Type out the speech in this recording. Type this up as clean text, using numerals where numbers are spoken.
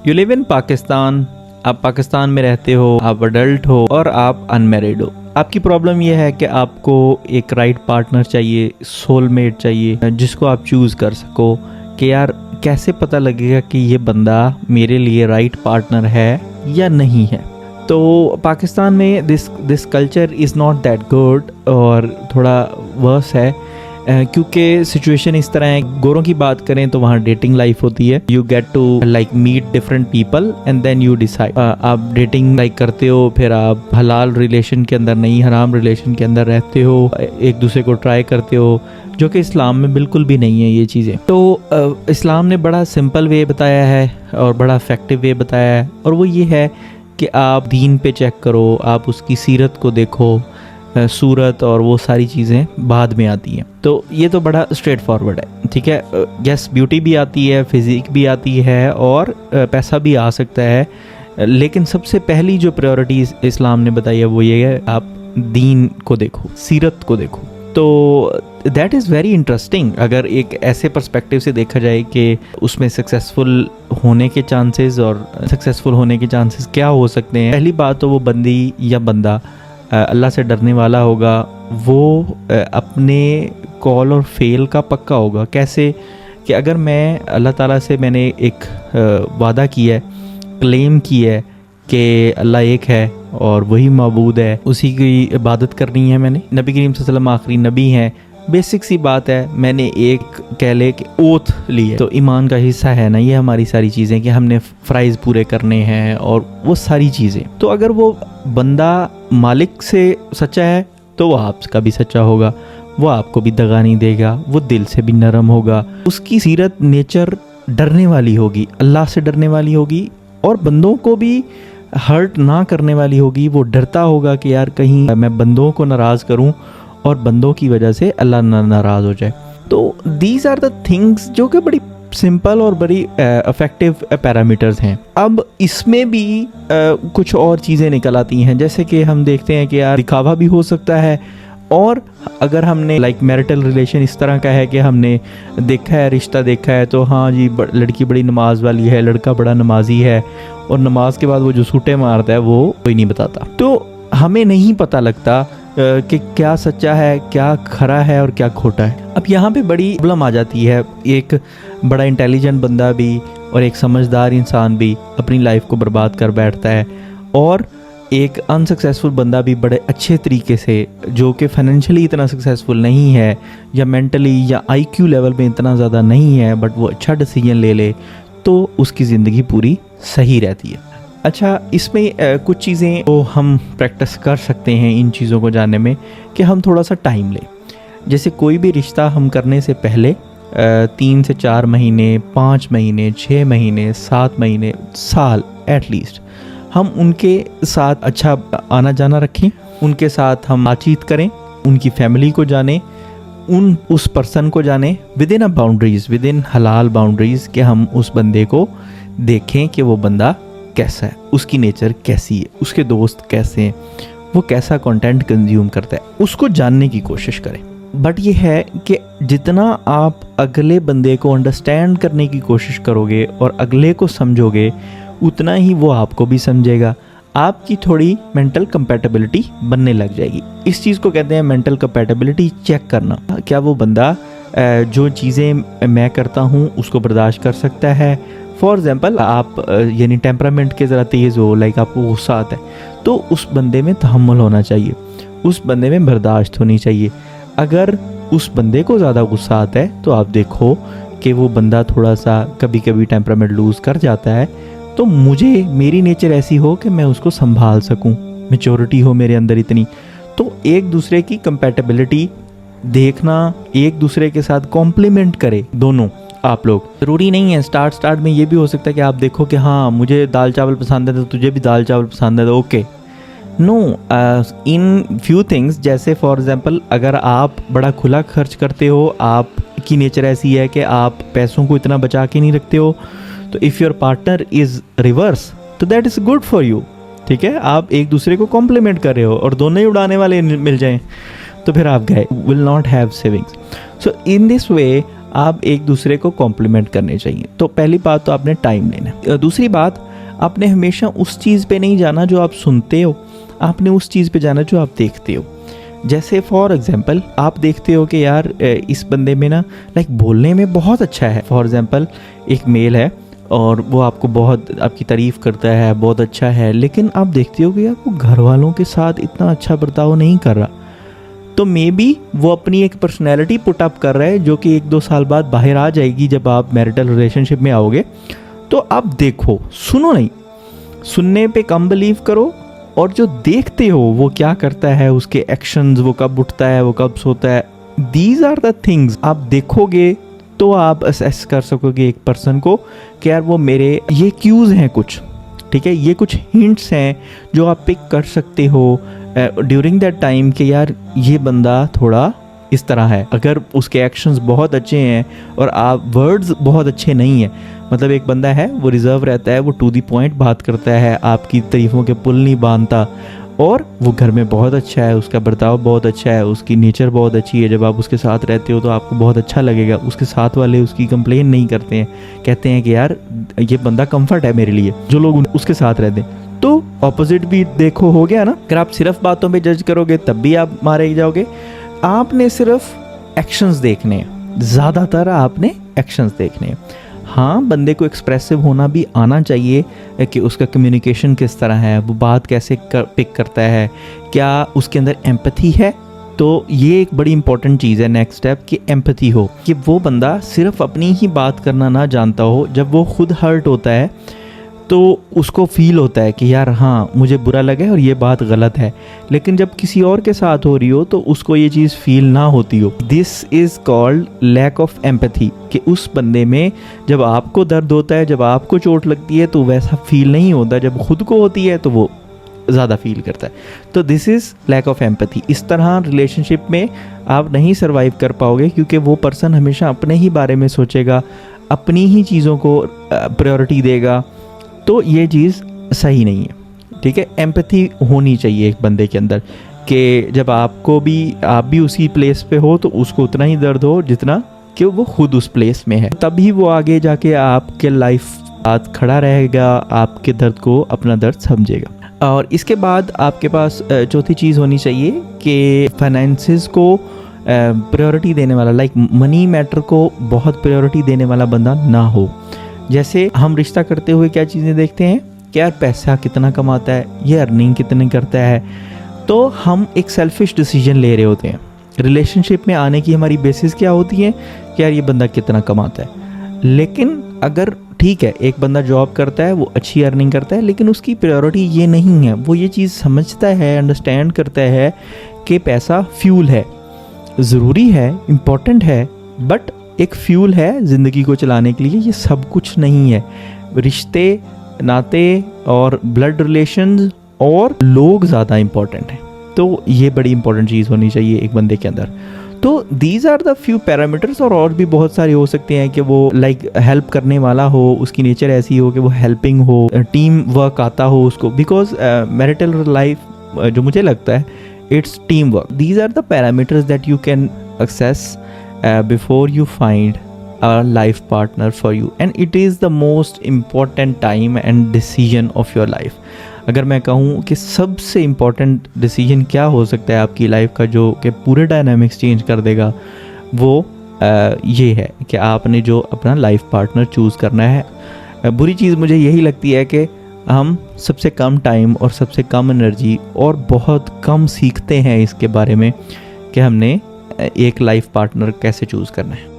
You live in Pakistan, आप पाकिस्तान में रहते हो, आप अडल्ट हो और आप अनमैरिड हो। आपकी प्रॉब्लम यह है कि आपको एक राइट पार्टनर चाहिए, सोलमेट चाहिए, जिसको आप चूज़ कर सको कि यार कैसे पता लगेगा कि ये बंदा मेरे लिए राइट पार्टनर है या नहीं है। तो पाकिस्तान में this culture is not that good और थोड़ा वर्स है, क्योंकि सिचुएशन इस तरह है। गोरों की बात करें तो वहाँ डेटिंग लाइफ होती है, you get to like meet different people and then you decide. आप डेटिंग लाइक करते हो, फिर आप हलाल रिलेशन के अंदर नहीं हराम रिलेशन के अंदर रहते हो, एक दूसरे को ट्राई करते हो, जो कि इस्लाम में बिल्कुल भी नहीं है ये चीज़ें। तो इस्लाम ने बड़ा सिंपल वे बताया है और बड़ा इफेक्टिव वे बताया है, और वो ये है कि आप दीन पे चेक करो, आप उसकी सीरत को देखो, सूरत और वो सारी चीज़ें बाद में आती हैं। तो ये तो बड़ा स्ट्रेट फॉरवर्ड है, ठीक है। यस, ब्यूटी भी आती है, फिजिक भी आती है और पैसा भी आ सकता है, लेकिन सबसे पहली जो प्रायोरिटी इस्लाम ने बताई है वो ये है, आप दीन को देखो, सीरत को देखो। तो दैट इज़ वेरी इंटरेस्टिंग अगर एक ऐसे पर्सपेक्टिव से देखा जाए कि उसमें सक्सेसफुल होने के चांसेस और सक्सेसफुल होने के चांसेस क्या हो सकते हैं। पहली बात तो वो बंदी या बंदा अल्लाह से डरने वाला होगा, वो अपने कॉल और फेल का पक्का होगा। कैसे कि अगर मैं अल्लाह ताला से मैंने एक वादा किया है, क्लेम की है कि अल्लाह एक है और वही माबूद है, उसी की इबादत करनी है मैंने, नबी करीम सल्लल्लाहु अलैहि वसल्लम आखिरी नबी हैं, बेसिक सी बात है, मैंने एक कह ले कि ओथ ली है, तो ईमान का हिस्सा है ना ये हमारी सारी चीज़ें कि हमने फ़राइज़ पूरे करने हैं और वो सारी चीज़ें। तो अगर वो बंदा मालिक से सच्चा है तो वो आपका भी सच्चा होगा, वो आपको भी दगा नहीं देगा, वो दिल से भी नरम होगा, उसकी सीरत नेचर डरने वाली होगी, अल्लाह से डरने वाली होगी और बंदों को भी हर्ट ना करने वाली होगी। वो डरता होगा कि यार कहीं मैं बंदों को नाराज़ करूं और बंदों की वजह से अल्लाह नाराज़ हो जाए। तो दीज आर द थिंग्स जो कि बड़ी सिंपल और बड़ी इफेक्टिव पैरामीटर्स हैं। अब इसमें भी कुछ और चीज़ें निकल आती हैं, जैसे कि हम देखते हैं कि यार दिखावा भी हो सकता है, और अगर हमने लाइक मैरिटल रिलेशन इस तरह का है कि हमने देखा है, रिश्ता देखा है, तो हाँ जी लड़की बड़ी नमाज वाली है, लड़का बड़ा नमाजी है, और नमाज के बाद वो जो सूटे मारता है वो कोई नहीं बताता, तो हमें नहीं पता लगता कि क्या सच्चा है, क्या खरा है और क्या खोटा है। अब यहाँ पे बड़ी प्रॉब्लम आ जाती है, एक बड़ा इंटेलिजेंट बंदा भी और एक समझदार इंसान भी अपनी लाइफ को बर्बाद कर बैठता है, और एक अनसक्सेसफुल बंदा भी बड़े अच्छे तरीके से, जो कि फाइनेंशियली इतना सक्सेसफुल नहीं है या मेंटली या आईक्यू लेवल में इतना ज़्यादा नहीं है, बट वो अच्छा डिसीजन ले ले तो उसकी ज़िंदगी पूरी सही रहती है। अच्छा, इसमें कुछ चीज़ें तो हम प्रैक्टिस कर सकते हैं इन चीज़ों को जानने में, कि हम थोड़ा सा टाइम लें। जैसे कोई भी रिश्ता हम करने से पहले 3 से 4 महीने, 5 महीने, 6 महीने, 7 महीने, साल एटलीस्ट हम उनके साथ अच्छा आना जाना रखें, उनके साथ हम बातचीत करें, उनकी फैमिली को जानें, उस पर्सन को जानें with in a boundaries, with in हलाल बाउंड्रीज़, कि हम उस बंदे को देखें कि वो बंदा कैसा है, उसकी नेचर कैसी है, उसके दोस्त कैसे हैं, वो कैसा कंटेंट कंज्यूम करता है, उसको जानने की कोशिश करें। बट ये है कि जितना आप अगले बंदे को अंडरस्टैंड करने की कोशिश करोगे और अगले को समझोगे, उतना ही वो आपको भी समझेगा, आपकी थोड़ी मेंटल कंपैटिबिलिटी बनने लग जाएगी। इस चीज़ को कहते हैं मेंटल कंपैटिबिलिटी चेक करना। क्या वो बंदा जो चीज़ें मैं करता हूँ उसको बर्दाश्त कर सकता है। फॉर एग्ज़ाम्पल, आप यानी टेम्परामेंट के ज़रा तेज़ हो, लाइक आपको गुस्सा आता है, तो उस बंदे में तहम्मुल होना चाहिए, उस बंदे में बर्दाश्त होनी चाहिए। अगर उस बंदे को ज़्यादा गुस्सा आता है तो आप देखो कि वो बंदा थोड़ा सा कभी कभी टेम्परामेंट लूज़ कर जाता है, तो मेरी नेचर ऐसी हो कि मैं उसको संभाल सकूं, मैच्योरिटी हो मेरे अंदर इतनी। तो एक दूसरे की कंपैटिबिलिटी देखना, एक दूसरे के साथ कॉम्प्लीमेंट करे दोनों आप लोग। ज़रूरी नहीं है स्टार्ट में ये भी हो सकता है कि आप देखो कि हाँ मुझे दाल चावल पसंद है तो तुझे भी दाल चावल पसंद है, तो okay. No, in few things, जैसे फॉर एग्जांपल अगर आप बड़ा खुला खर्च करते हो, आपकी नेचर ऐसी है कि आप पैसों को इतना बचा के नहीं रखते हो, तो if your partner is reverse तो that is good for you, ठीक है। आप एक दूसरे को कॉम्प्लीमेंट कर रहे हो और दोनों ही उड़ाने वाले मिल जाएं तो फिर आप गए, will not have savings. So in this way आप एक दूसरे को कॉम्प्लीमेंट करने चाहिए। तो पहली बात तो आपने टाइम लेना है। दूसरी बात, आपने हमेशा उस चीज़ पे नहीं जाना जो आप सुनते हो, आपने उस चीज़ पे जाना जो आप देखते हो। जैसे फॉर एग्जांपल आप देखते हो कि यार इस बंदे में ना लाइक बोलने में बहुत अच्छा है। फॉर एग्जांपल एक मेल है और वो आपको बहुत आपकी तारीफ़ करता है, बहुत अच्छा है, लेकिन आप देखते हो कि यार वो घर वालों के साथ इतना अच्छा बर्ताव नहीं कर रहा, तो मे बी वो अपनी एक पर्सनैलिटी पुट अप कर रहा है जो कि 1-2 साल बाद बाहर आ जाएगी जब आप मैरिटल रिलेशनशिप में आओगे। तो आप देखो, सुनो नहीं, सुनने पे कम बिलीव करो, और जो देखते हो वो क्या करता है, उसके एक्शंस, वो कब उठता है, वो कब सोता है, दीज आर द थिंग्स आप देखोगे तो आप असेस कर सकोगे एक पर्सन को कि यार वो मेरे ये क्यूज़ हैं कुछ, ठीक है, ये कुछ हिंट्स हैं जो आप पिक कर सकते हो ड्यूरिंग दैट टाइम कि यार ये बंदा थोड़ा इस तरह है। अगर उसके एक्शंस बहुत अच्छे हैं और आप वर्ड्स बहुत अच्छे नहीं हैं, मतलब एक बंदा है वो रिजर्व रहता है, वो टू दी पॉइंट बात करता है, आपकी तारीफ़ों के पुल नहीं बांधता, और वो घर में बहुत अच्छा है, उसका बर्ताव बहुत अच्छा है, उसकी नेचर बहुत अच्छी है, जब आप उसके साथ रहते हो तो आपको बहुत अच्छा लगेगा, उसके साथ वाले उसकी कंप्लेन नहीं करते हैं, कहते हैं कि यार ये बंदा कंफर्ट है मेरे लिए, जो लोग उसके साथ रहते हैं। तो ऑपोजिट भी देखो, हो गया ना। अगर आप सिर्फ बातों पे जज करोगे तब भी आप मारे जाओगे। आपने सिर्फ एक्शंस देखने हैं, ज़्यादातर आपने एक्शंस देखने हैं। हाँ, बंदे को एक्सप्रेसिव होना भी आना चाहिए कि उसका कम्युनिकेशन किस तरह है, वो बात कैसे पिक करता है, क्या उसके अंदर एम्पैथी है। तो ये एक बड़ी इंपॉर्टेंट चीज़ है, नेक्स्ट स्टेप, कि एम्पैथी हो, कि वो बंदा सिर्फ अपनी ही बात करना ना जानता हो, जब वो खुद हर्ट होता है तो उसको फील होता है कि यार हाँ मुझे बुरा लगा है और ये बात गलत है, लेकिन जब किसी और के साथ हो रही हो तो उसको ये चीज़ फील ना होती हो। This is called lack of empathy, कि उस बंदे में जब आपको दर्द होता है, जब आपको चोट लगती है तो वैसा फील नहीं होता, जब खुद को होती है तो वो ज़्यादा फील करता है। तो this is lack of empathy. इस तरह रिलेशनशिप में आप नहीं सर्वाइव कर पाओगे, क्योंकि वो पर्सन हमेशा अपने ही बारे में सोचेगा, अपनी ही चीज़ों को प्रायोरिटी देगा, तो ये चीज़ सही नहीं है, ठीक है। एम्पैथी होनी चाहिए एक बंदे के अंदर, कि जब आप भी उसी प्लेस पे हो तो उसको उतना ही दर्द हो जितना कि वो खुद उस प्लेस में है, तभी वो आगे जाके आपके लाइफ साथ खड़ा रहेगा, आपके दर्द को अपना दर्द समझेगा। और इसके बाद आपके पास चौथी चीज़ होनी चाहिए कि फाइनेंसेस को प्रायोरिटी देने वाला, लाइक मनी मैटर को बहुत प्रायोरिटी देने वाला बंदा ना हो। जैसे हम रिश्ता करते हुए क्या चीज़ें देखते हैं कि यार पैसा कितना कमाता है, ये अर्निंग कितनी करता है, तो हम एक सेल्फिश डिसीजन ले रहे होते हैं। रिलेशनशिप में आने की हमारी बेसिस क्या होती है कि यार ये बंदा कितना कमाता है। लेकिन अगर ठीक है, एक बंदा जॉब करता है, वो अच्छी अर्निंग करता है, लेकिन उसकी प्रायोरिटी ये नहीं है, वो ये चीज़ समझता है, अंडरस्टैंड करता है कि पैसा फ्यूल है, ज़रूरी है, इम्पॉर्टेंट है, बट एक फ्यूल है ज़िंदगी को चलाने के लिए, ये सब कुछ नहीं है। रिश्ते नाते और ब्लड रिलेशंस और लोग ज़्यादा इम्पॉर्टेंट हैं। तो ये बड़ी इंपॉर्टेंट चीज़ होनी चाहिए एक बंदे के अंदर। तो these are the few parameters, और भी बहुत सारे हो सकते हैं कि वो लाइक हेल्प करने वाला हो, उसकी नेचर ऐसी हो कि वो हेल्पिंग हो, टीम वर्क आता हो उसको, बिकॉज मैरिटल लाइफ जो मुझे लगता है it's team work. These are the parameters that you can access before you find a life partner for you, and it is the most important time and decision of your life। अगर मैं कहूँ कि सबसे important decision क्या हो सकता है आपकी लाइफ का जो कि पूरे डायनामिक्स चेंज कर देगा, वो ये है कि आपने जो अपना लाइफ पार्टनर चूज़ करना है। बुरी चीज़ मुझे यही लगती है कि हम सबसे कम टाइम और सबसे कम एनर्जी और बहुत कम सीखते हैं इसके बारे में कि हमने एक लाइफ पार्टनर कैसे चूज़ करना है।